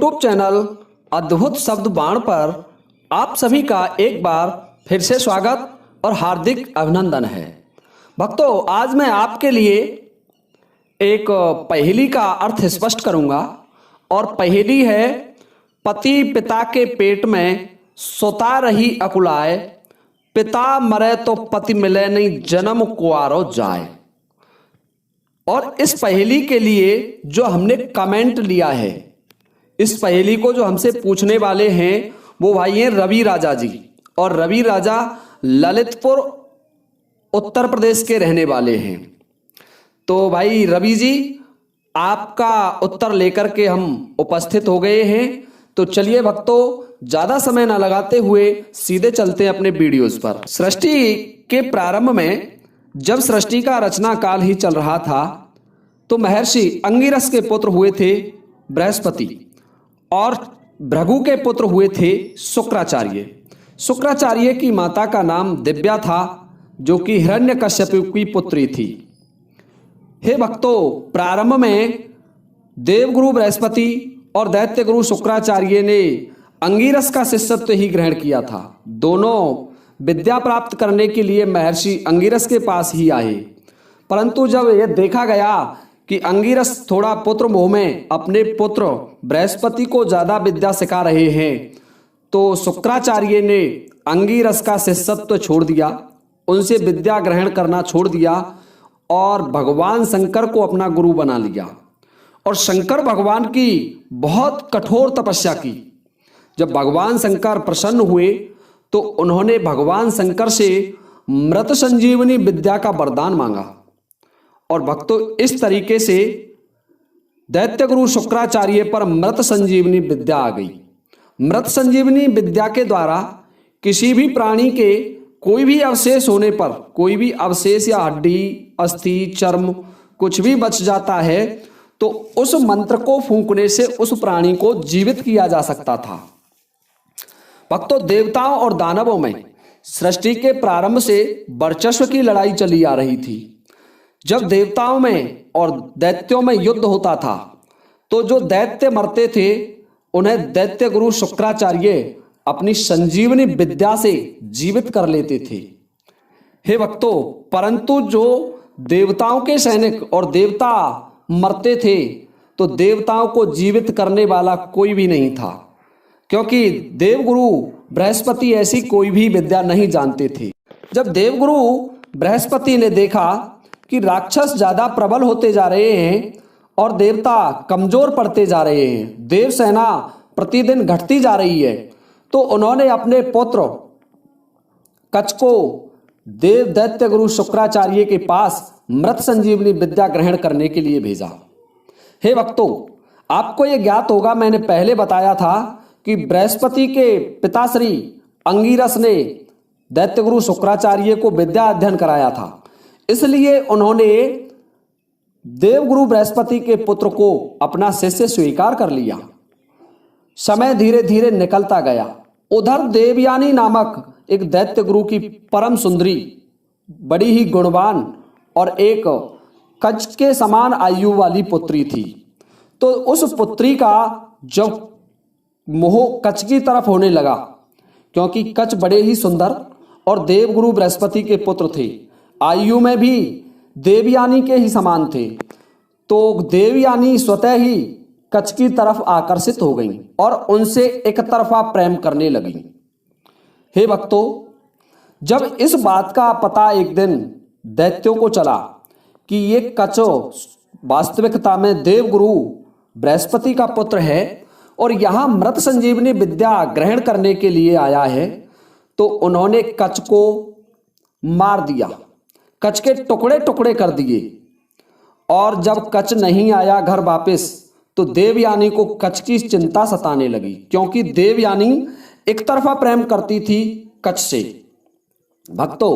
YouTube channel अद्भुत शब्द बाण पर आप सभी का एक बार फिर से स्वागत और हार्दिक अभिनंदन है। भक्तों, आज मैं आपके लिए एक पहेली का अर्थ स्पष्ट करूंगा और पहेली है, पति पिता के पेट में सोता रही अकुलाए, पिता मरे तो पति मिले नहीं, जन्म कुआरो जाए। और इस पहेली के लिए जो हमने कमेंट लिया है, इस पहेली को जो हमसे पूछने वाले हैं वो भाई हैं रवि राजा जी। और रवि राजा ललितपुर उत्तर प्रदेश के रहने वाले हैं। तो भाई रवि जी, आपका उत्तर लेकर के हम उपस्थित हो गए हैं। तो चलिए भक्तों, ज्यादा समय ना लगाते हुए सीधे चलते हैं अपने वीडियोस पर। सृष्टि के प्रारंभ में जब सृष्टि का रचना काल ही चल रहा था तो महर्षि अंगिरस के पुत्र हुए थे बृहस्पति और भृगु के पुत्र हुए थे शुक्राचार्य। शुक्राचार्य की माता का नाम दिव्या था, जो कि हिरण्यकश्यप की पुत्री थी। हे भक्तों, प्रारंभ में देवगुरु बृहस्पति और दैत्य गुरु शुक्राचार्य ने अंगिरस का शिष्यत्व ही ग्रहण किया था। दोनों विद्या प्राप्त करने के लिए महर्षि अंगिरस के पास ही आए, परंतु जब यह देखा गया कि अंगिरस थोड़ा पुत्र मोह में अपने पुत्र बृहस्पति को ज्यादा विद्या सिखा रहे हैं, तो शुक्राचार्य ने अंगिरस का शिष्यत्व छोड़ दिया, उनसे विद्या ग्रहण करना छोड़ दिया और भगवान शंकर को अपना गुरु बना लिया। और शंकर भगवान की बहुत कठोर तपस्या की। जब भगवान शंकर प्रसन्न हुए तो उन्होंने भगवान शंकर से मृत संजीवनी विद्या का वरदान मांगा। और भक्तों, इस तरीके से दैत्य गुरु शुक्राचार्य पर मृत संजीवनी विद्या आ गई। मृत संजीवनी विद्या के द्वारा किसी भी प्राणी के कोई भी अवशेष होने पर, कोई भी अवशेष या हड्डी, अस्थि, चर्म कुछ भी बच जाता है, तो उस मंत्र को फूंकने से उस प्राणी को जीवित किया जा सकता था। भक्तों, देवताओं और दानवों में सृष्टि के प्रारंभ से वर्चस्व की लड़ाई चली आ रही थी। जब देवताओं में और दैत्यों में युद्ध होता था तो जो दैत्य मरते थे उन्हें दैत्य गुरु शुक्राचार्य अपनी संजीवनी विद्या से जीवित कर लेते थे। हे भक्तों, परंतु जो देवताओं के सैनिक और देवता मरते थे तो देवताओं को जीवित करने वाला कोई भी नहीं था, क्योंकि देवगुरु बृहस्पति ऐसी कोई भी विद्या नहीं जानते थे। जब देवगुरु बृहस्पति ने देखा कि राक्षस ज्यादा प्रबल होते जा रहे हैं और देवता कमजोर पड़ते जा रहे हैं, देव सेना प्रतिदिन घटती जा रही है, तो उन्होंने अपने पुत्र कच्छ को देव दैत्य गुरु शुक्राचार्य के पास मृत संजीवनी विद्या ग्रहण करने के लिए भेजा। हे भक्तों, आपको यह ज्ञात होगा, मैंने पहले बताया था कि बृहस्पति के पिताश्री अंगिरस ने दैत्य गुरु शुक्राचार्य को विद्या अध्ययन कराया था, इसलिए उन्होंने देवगुरु बृहस्पति के पुत्र को अपना शिष्य स्वीकार कर लिया। समय धीरे धीरे निकलता गया। उधर देवयानी नामक एक दैत्य गुरु की परम सुंदरी, बड़ी ही गुणवान और एक कच्छ के समान आयु वाली पुत्री थी। तो उस पुत्री का जब मोह कच्छ की तरफ होने लगा, क्योंकि कच्छ बड़े ही सुंदर और देवगुरु बृहस्पति के पुत्र थे, आयु में भी देवयानी के ही समान थे, तो देवयानी स्वतः ही कच्छ की तरफ आकर्षित हो गईं और उनसे एक तरफा प्रेम करने लगीं। हे भक्तों, जब इस बात का पता एक दिन दैत्यों को चला कि ये कच्छ वास्तविकता में देवगुरु बृहस्पति का पुत्र है और यहाँ मृत संजीवनी विद्या ग्रहण करने के लिए आया है, तो उन्होंने कच्छ को मार दिया, कच्छ के टुकड़े टुकड़े कर दिए। और जब कच्छ नहीं आया घर वापस, तो देवयानी को कच्छ की चिंता सताने लगी, क्योंकि देवयानी एक तरफा प्रेम करती थी कच्छ से। भक्तों,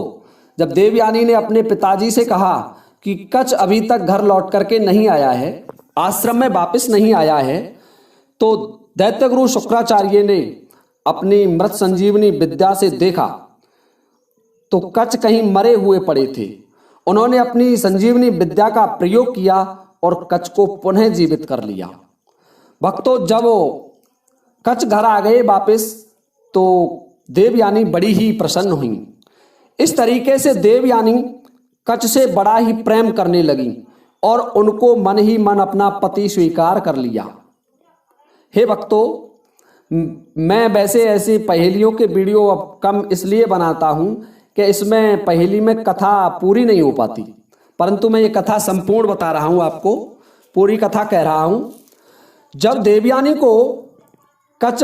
जब देवयानी ने अपने पिताजी से कहा कि कच्छ अभी तक घर लौट करके नहीं आया है, आश्रम में वापस नहीं आया है, तो दैत्य गुरु शुक्राचार्य ने अपनी मृत संजीवनी विद्या से देखा तो कच्छ कहीं मरे हुए पड़े थे। उन्होंने अपनी संजीवनी विद्या का प्रयोग किया और कच्छ को पुनः जीवित कर लिया। भक्तों, जब कच घर आ गए वापस तो देवयानी बड़ी ही प्रसन्न हुई। इस तरीके से देवयानी कच से बड़ा ही प्रेम करने लगी और उनको मन ही मन अपना पति स्वीकार कर लिया। हे भक्तों, मैं वैसे ऐसी पहेलियों के वीडियो अब कम इसलिए बनाता हूँ कि इसमें पहेली में कथा पूरी नहीं हो पाती, परंतु मैं ये कथा संपूर्ण बता रहा हूँ आपको, पूरी कथा कह रहा हूँ। जब देवयानी को कच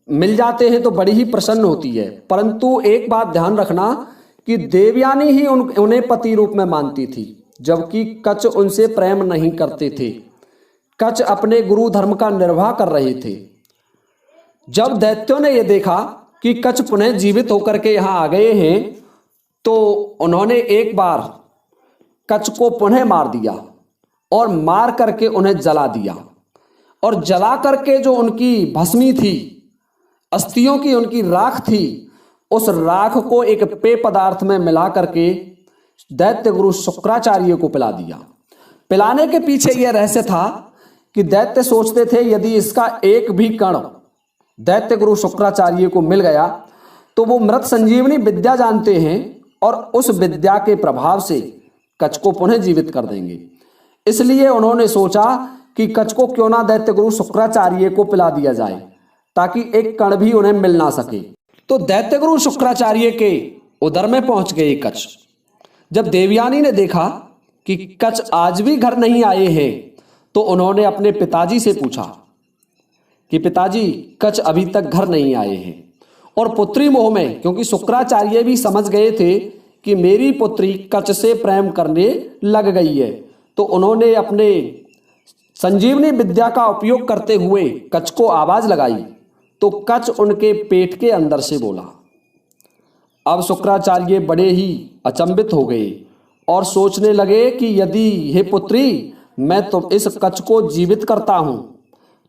मिल जाते हैं तो बड़ी ही प्रसन्न होती है, परंतु एक बात ध्यान रखना कि देवयानी ही उन्हें पति रूप में मानती थी, जबकि कच उनसे प्रेम नहीं करते थे। कच अपने गुरु धर्म का निर्वाह कर रहे थे। जब दैत्यों ने यह देखा कि कच पुनः जीवित होकर के यहाँ आ गए हैं तो उन्होंने एक बार कच को पुनः मार दिया और मार करके उन्हें जला दिया, और जला करके जो उनकी भस्मी थी, अस्थियों की उनकी राख थी, उस राख को एक पेय पदार्थ में मिला करके दैत्य गुरु शुक्राचार्य को पिला दिया। पिलाने के पीछे यह रहस्य था कि दैत्य सोचते थे यदि इसका एक भी कण दैत्य गुरु शुक्राचार्य को मिल गया तो वो मृत संजीवनी विद्या जानते हैं और उस विद्या के प्रभाव से कच को पुनः जीवित कर देंगे। इसलिए उन्होंने सोचा कि कच को क्यों ना दैत्य गुरु शुक्राचार्य को पिला दिया जाए ताकि एक कण भी उन्हें मिल ना सके। तो दैत्य गुरु शुक्राचार्य के उदर में पहुंच गए कच। जब देवयानी ने देखा कि कच आज भी घर नहीं आए हैं तो उन्होंने अपने पिताजी से पूछा कि पिताजी, कच अभी तक घर नहीं आए हैं। और पुत्री मोह में, क्योंकि शुक्राचार्य भी समझ गए थे कि मेरी पुत्री कच से प्रेम करने लग गई है, तो उन्होंने अपने संजीवनी विद्या का उपयोग करते हुए कच को आवाज लगाई तो कच उनके पेट के अंदर से बोला। अब शुक्राचार्य बड़े ही अचंभित हो गए और सोचने लगे कि यदि हे पुत्री, मैं तो इस कच को जीवित करता हूं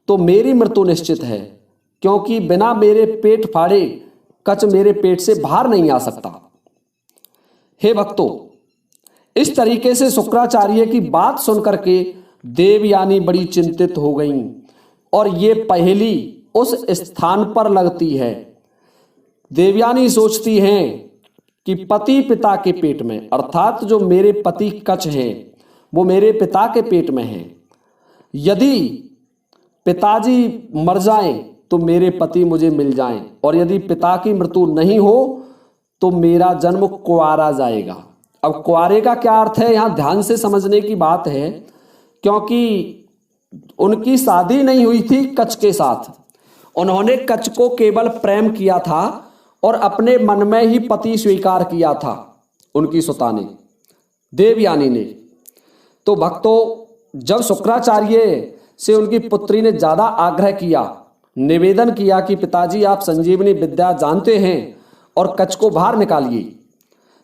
तो मेरी मृत्यु निश्चित है, क्योंकि बिना मेरे पेट फाड़े कच मेरे पेट से बाहर नहीं आ सकता। हे भक्तों, इस तरीके से शुक्राचार्य की बात सुनकर के देवयानी बड़ी चिंतित हो गईं और ये पहेली उस स्थान पर लगती है। देवयानी सोचती हैं कि पति पिता के पेट में, अर्थात जो मेरे पति कच हैं वो मेरे पिता के पेट में हैं। यदि पिताजी मर जाएं तो मेरे पति मुझे मिल जाएं, और यदि पिता की मृत्यु नहीं हो तो मेरा जन्म कुंवारा जाएगा। अब कुंवारे का क्या अर्थ है, यहाँ ध्यान से समझने की बात है, क्योंकि उनकी शादी नहीं हुई थी कच के साथ। उन्होंने कच को केवल प्रेम किया था और अपने मन में ही पति स्वीकार किया था उनकी सुता ने, देवयानी ने। तो भक्तों, जब शुक्राचार्य से उनकी पुत्री ने ज्यादा आग्रह किया, निवेदन किया कि पिताजी आप संजीवनी विद्या जानते हैं और कच को बाहर निकालिए,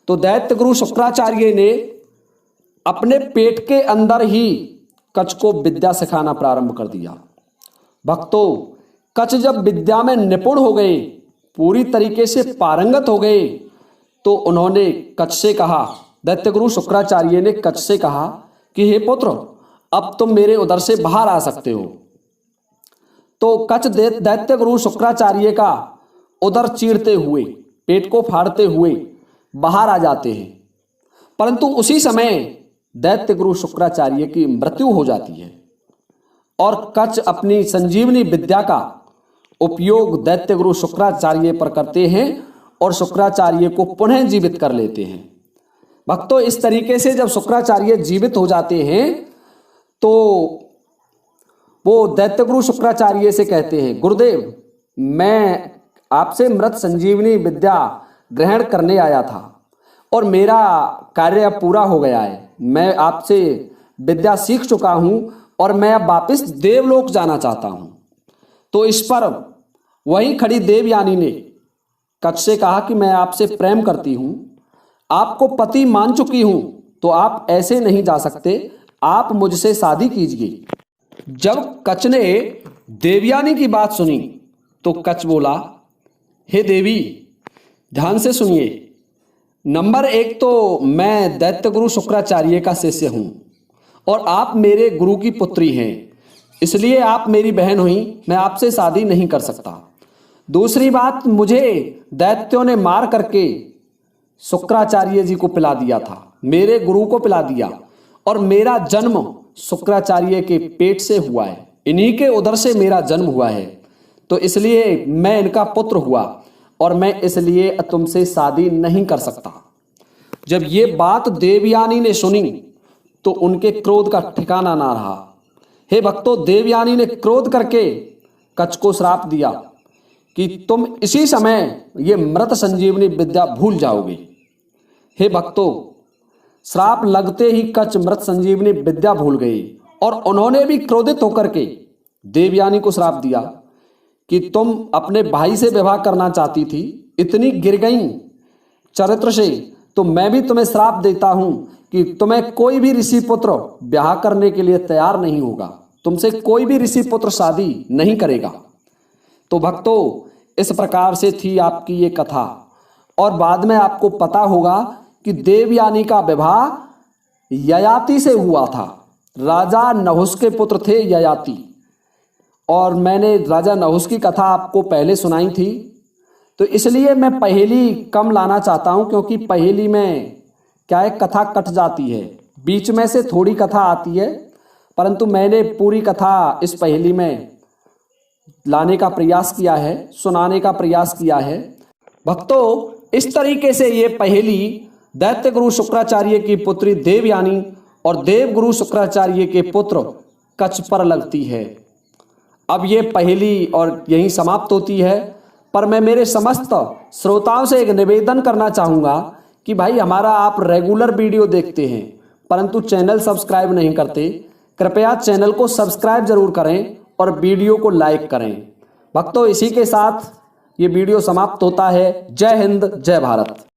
तो दैत्य गुरु शुक्राचार्य ने अपने पेट के अंदर ही कच को विद्या सिखाना प्रारंभ कर दिया। भक्तों, कच जब विद्या में निपुण हो गए, पूरी तरीके से पारंगत हो गए, तो उन्होंने कच से कहा, दैत्य गुरु शुक्राचार्य ने कच से कहा कि हे पुत्र, अब तुम मेरे उदर से बाहर आ सकते हो। तो कच दैत्य गुरु शुक्राचार्य का उदर चीरते हुए, पेट को फाड़ते हुए बाहर आ जाते हैं, परंतु उसी समय दैत्य गुरु शुक्राचार्य की मृत्यु हो जाती है और कच अपनी संजीवनी विद्या का उपयोग दैत्य गुरु शुक्राचार्य पर करते हैं और शुक्राचार्य को पुनः जीवित कर लेते हैं। भक्तों, इस तरीके से जब शुक्राचार्य जीवित हो जाते हैं तो वो दैत्य गुरु शुक्राचार्य से कहते हैं, गुरुदेव, मैं आपसे मृत संजीवनी विद्या ग्रहण करने आया था और मेरा कार्य अब पूरा हो गया है। मैं आपसे विद्या सीख चुका हूं और मैं अब वापस देवलोक जाना चाहता हूं। तो इस पर वहीं खड़ी देवयानी ने कच से कहा कि मैं आपसे प्रेम करती हूं, आपको पति मान चुकी हूं, तो आप ऐसे नहीं जा सकते, आप मुझसे शादी कीजिए। जब कच ने देवयानी की बात सुनी तो कच बोला, हे देवी, ध्यान से सुनिए। नंबर एक तो मैं दैत्य गुरु शुक्राचार्य का शिष्य हूं और आप मेरे गुरु की पुत्री हैं, इसलिए आप मेरी बहन हुई, मैं आपसे शादी नहीं कर सकता। दूसरी बात, मुझे दैत्यों ने मार करके शुक्राचार्य जी को पिला दिया था, मेरे गुरु को पिला दिया, और मेरा जन्म शुक्राचार्य के पेट से हुआ है, इन्हीं के उदर से मेरा जन्म हुआ है। तो इसलिए मैं इनका पुत्र हुआ और मैं इसलिए तुमसे शादी नहीं कर सकता। जब ये बात देवयानी ने सुनी तो उनके क्रोध का ठिकाना ना रहा। हे भक्तों, देवयानी ने क्रोध करके कच्छ को श्राप दिया कि तुम इसी समय ये मृत संजीवनी विद्या भूल जाओगे। हे भक्तों, श्राप लगते ही कच्छ मृत संजीवनी विद्या भूल गई और उन्होंने भी क्रोधित होकर के देवयानी को श्राप दिया कि तुम अपने भाई से विवाह करना चाहती थी, इतनी गिर गई चरित्र से, तो मैं भी तुम्हें श्राप देता हूं कि तुम्हें कोई भी ऋषि पुत्र ब्याह करने के लिए तैयार नहीं होगा, तुमसे कोई भी ऋषि पुत्र शादी नहीं करेगा। तो भक्तों, इस प्रकार से थी आपकी ये कथा। और बाद में आपको पता होगा कि देवयानी का विवाह ययाति से हुआ था। राजा नहुस के पुत्र थे ययाति, और मैंने राजा नहुस की कथा आपको पहले सुनाई थी। तो इसलिए मैं पहेली कम लाना चाहता हूं, क्योंकि पहेली में क्या है, कथा कट जाती है, बीच में से थोड़ी कथा आती है, परंतु मैंने पूरी कथा इस पहेली में लाने का प्रयास किया है, सुनाने का प्रयास किया है। भक्तों, इस तरीके से ये पहेली दैत्य गुरु शुक्राचार्य की पुत्री देवयानी और देव गुरु शुक्राचार्य के पुत्र कच्छ पर लगती है। अब ये पहेली और यहीं समाप्त होती है, पर मैं मेरे समस्त श्रोताओं से एक निवेदन करना चाहूँगा कि भाई, हमारा आप रेगुलर वीडियो देखते हैं परंतु चैनल सब्सक्राइब नहीं करते, कृपया चैनल को सब्सक्राइब जरूर करें और वीडियो को लाइक करें। भक्तों, इसी के साथ ये वीडियो समाप्त होता है। जय हिंद, जय भारत।